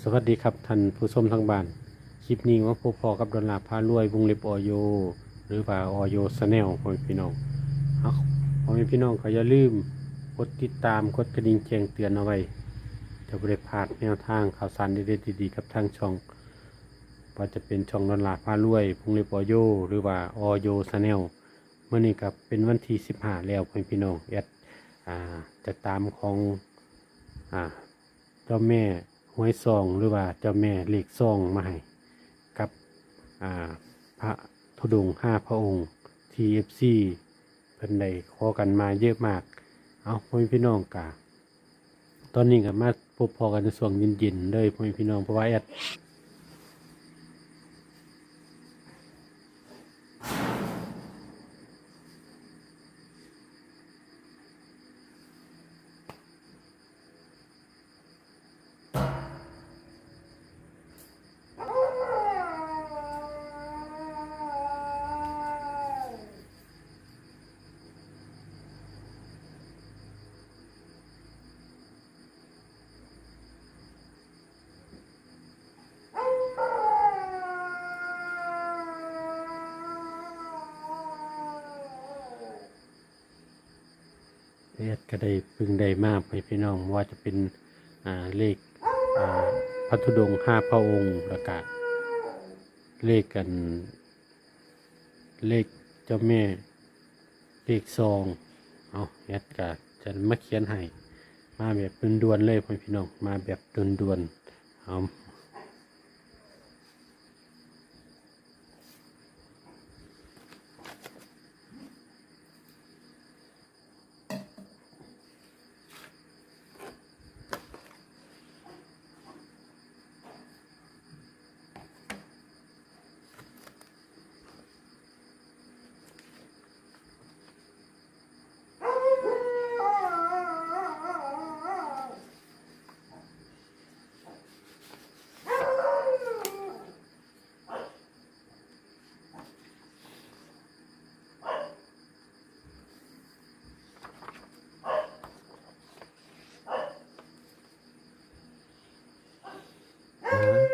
สวัสดีครับท่านผู้ชมทางบ้านคลิปนี้ว่าพอกับดอลลาร์พารวยวงเล็บออโยหรือว่าออโยชาแนลพ่อแม่พี่น้องเอาพ่อแม่พี่น้องก็อย่าลืมกดติดตามกดกระดิ่งแจ้งเตือนเอาไว้จะไม่ได้พลาดแนวทางข่าวสารเด็ดๆดีๆกับทางช่องว่าจะเป็นช่องดอลลาร์พารวยวงเล็บออโยหรือว่าออโยชาแนลเมื่อนี้กับเป็นวันที่15แล้วพ่อแม่พี่น้องจะตามของเจ้าแม่หวยซองหรือว่าเจ้าแม่เลขซองมาให้กับพระธุดงค์5 พระองค์ TFC เพิ่นได้ขอกันมาเยอะมากเอาพ่อแม่พี่น้องกะตอนนี้ก็มาพบพอกันในช่วงเย็นๆเลยพ่อแม่พี่น้องเพราะว่าก็ได้พึงได้มากไปพี่น้องว่าจะเป็นเลขพระธุดงค์5 พระองค์แล้วก็เลขกันเลขเจ้าแม่เลขซองเอาก็จะมาเขียนให้มาแบบด่วนๆเลยพี่น้องมาแบบด่วนๆเอา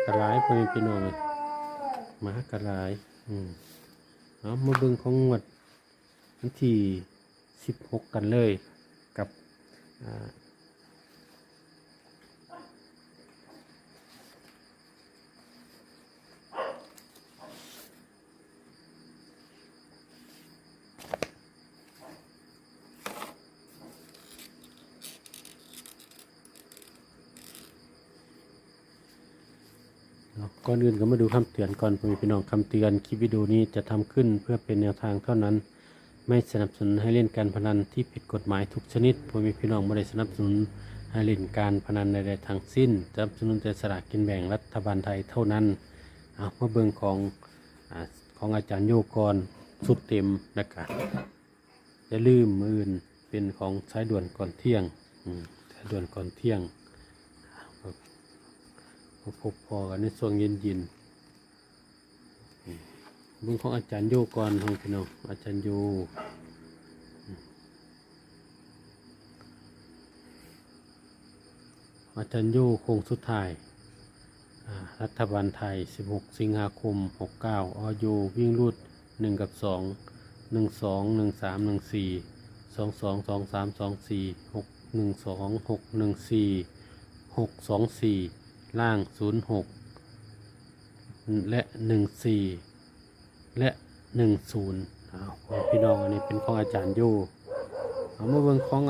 กระไรพี่น้องมากระไรเอามาเบิ่งของงวดวันที่16กันเลยกับก่อนอื่นก็มาดูคำเตือนก่อนพี่น้องคำเตือนคลิปวิดีโอนี้จะทำขึ้นเพื่อเป็นแนวทางเท่านั้นไม่สนับสนุนให้เล่นการพนันที่ผิดกฎหมายทุกชนิดพี่น้องไม่ได้สนับสนุนให้เล่นการพนันใดๆทั้งสิ้นสนับสนุนแต่สลากกินแบ่งรัฐบาลไทยเท่านั้นมาเบิ่งของอาจารย์โยกรสุดเต็มนะครับอย่าลืมมืออื่นเป็นของสายด่วนก่อนเที่ยงสายด่วนก่อนเที่ยงพบพอกันในช่วงเย็นๆบุญของอาจารย์โยก่อนของพี่น้องอาจารย์โยโค้งสุดท้ายรัฐบาลไทย16 สิงหาคม 69อโยวิ่งรูด1 กับ 2 1 2 1 3 1 4 2 2 2 3 2 4 6 1 2 6 1 4 6 2 4ล่าง06และ14และ10พี่น้องอันนี้เป็นของอาจารย์โยเอามาเบิ่งของ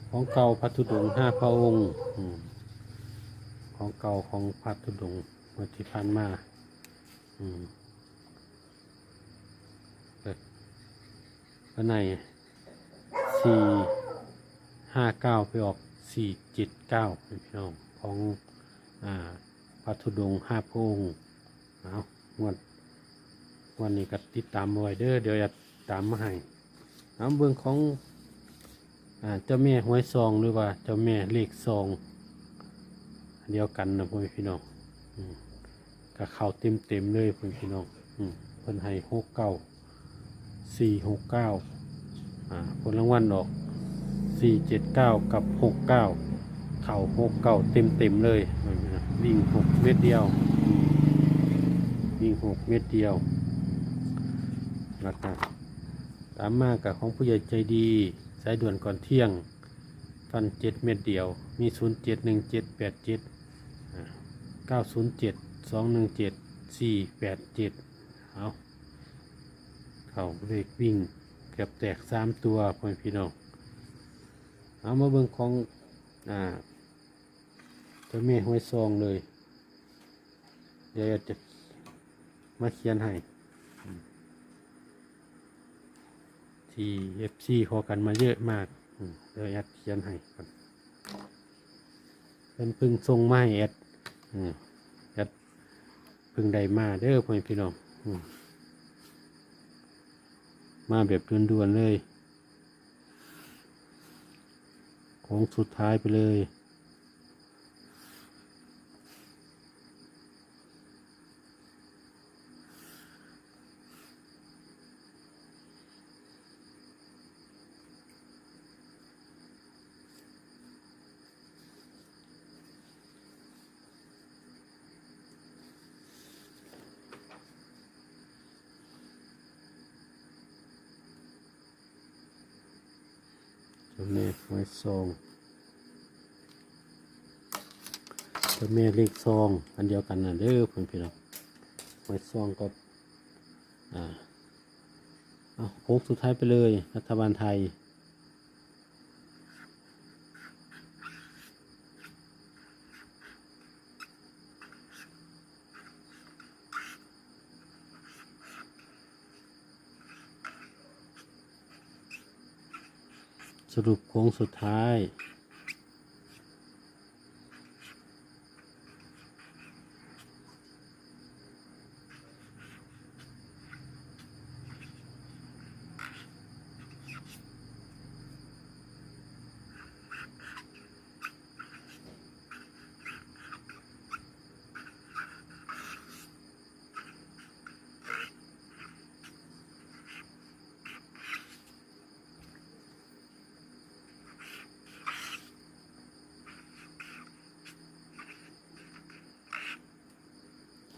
ของเก่าพระธุดงค์5 พระองค์ของเก่าของพระธุดงค์มาที่ผ่านมาข้างใน459ไปออก479เป็นพี่น้องของพระธุดงค์5 พระองค์วันนี้ก็ติดตามไว้เดี๋ยวจะตามมาให้เบื้องของเจ้าแม่หวยซองหรือว่าเจ้าแม่เลขซองเดียวกันนะพี่น้องกับเขาเต็มเลยพี่น้องเพิ่นให้469ผลรางวัลออก479กับ69 เข่าหกเก่าเต็มเลยวิ่ง6 เม็ดเดียววิ่ง6 เม็ดเดียวนะครับตามมากับของผู้ใหญ่ใจดีสายด่วนก่อนเที่ยงฟัน7 เม็ดเดียวมี071787 907217 487เอาเข่าเลขวิ่งเกือบแตก3 ตัวพ่อพี่น้องเอามาเบิ่งของเจ้าแม่ห้วยซองเลยเดี๋ยวจะมาเขียนให้ที่ FC ขอกันมาเยอะมากเดี๋ยวแอดเขียนให้ก่อนเป็นพึ่งทรงไม้แอดพึ่งใดมาเด้อพ่อพี่น้องมาแบบด่วนๆเลยของสุดท้ายไปเลยเจ้าแม่ห้วยซองเจ้าแม่เลขซองอันเดียวกันนะเด้อเพื่อนพี่น้องห้วยซองกับโค้งสุดท้ายไปเลยรัฐบาลไทยสรุปโค้งสุดท้าย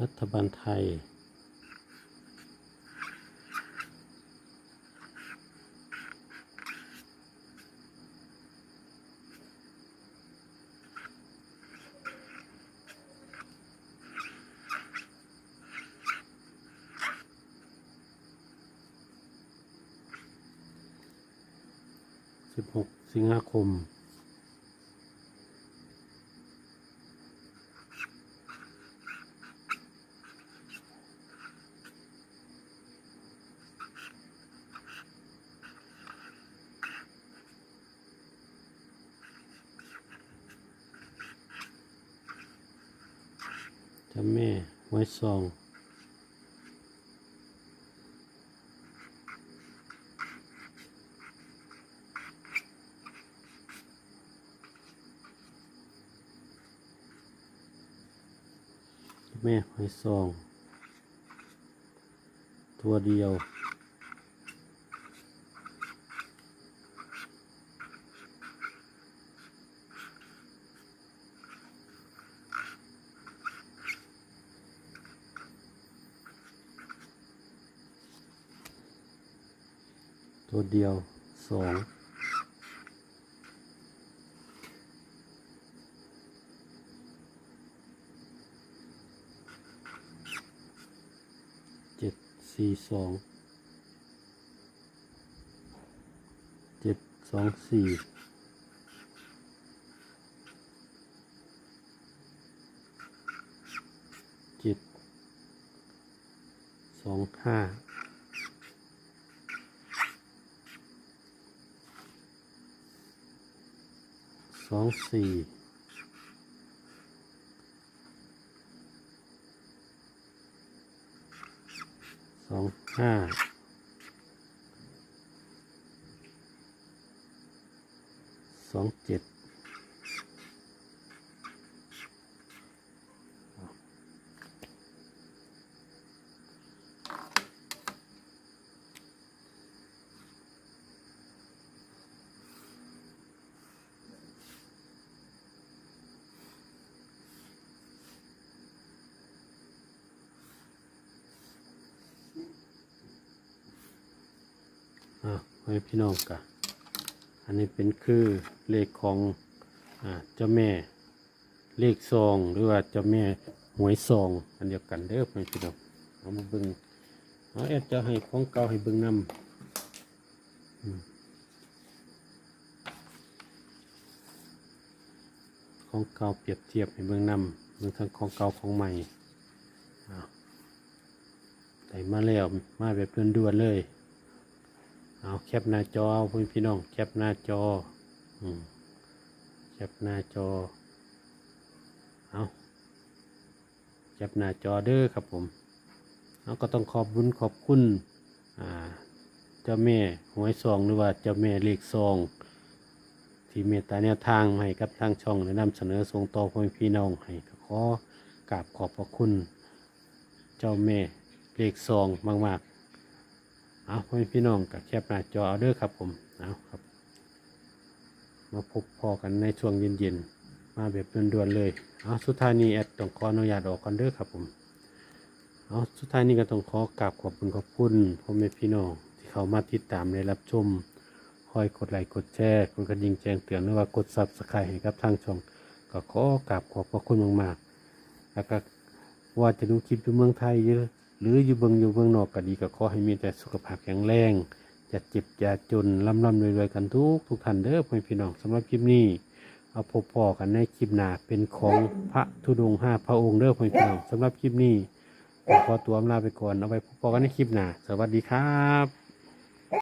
รัฐบาลไทย16 สิงหาคมเจ้าแม่ห้วยซองแม่ห้วยซองตัวเดียว2742 724 725 24 25 27 ให้พี่น้องกะอันนี้เป็นคือเลขของเจ้าแม่เลขซองหรือว่าเจ้าแม่หวยซองอันเดียวกันเด้อพี่น้องเอามาเบิ่งแอดจะให้ของเก่าให้เบิ่งนำของเก่าเปรียบเทียบให้เบิ่งนำเบิ่งทั้งของเก่าของใหม่ได้มาแล้วมาแบบด่วนๆเลยเอาแคปหน้าจอเอาพี่น้องแคปหน้าจอแคปหน้าจอเอาแคปหน้าจอเด้อครับผมเอาก็ต้องขอบคุณเจ้าแม่หวยซองหรือว่าเจ้าแม่เลขซองที่เมตตาแนวทางให้กับทางช่องและนำเสนอส่งต่อพ่อพี่น้องให้ก็ขอกราบขอบพระคุณเจ้าแม่เลขซองมากๆเอาพ่อพี่น้องกับแคปหน้าจอเอาเด้อครับผมเอาครับมาพบพอกันในช่วงเย็นๆมาแบบด่วนๆเลยเอาสุดท้ายนี้แอดต้องขออนุญาตออกกันเด้อครับผมเอาสุดท้ายนี้ก็ต้องขอกราบขอบคุณพ่อแม่พี่น้องที่เขามาติดตามและรับชมคอยกดไลค์กดแชร์กดกระดิ่งแจ้งเตือนหรือว่ากดซับสไครต์ให้กับทางช่องก็ขอกราบขอบพระคุณมากๆแล้วก็ว่าจะดูคลิปอยู่เมืองไทยเยอะหรืออยู่เมืองนอกก็ดีก็ขอให้มีแต่สุขภาพแข็งแรงอย่าเจ็บอย่าจนร่ำรวยๆกันทุกท่านเด้อพ่อพี่น้องสำหรับคลิปนี้เอาพบพอกันในคลิปหน้าเป็นของพระธุดงค์5 พระองค์เด้อพ่อพี่น้องสำหรับคลิปนี้ขอตัวลาไปก่อนเอาไว้พบกันในคลิปหน้าสวัสดีครับ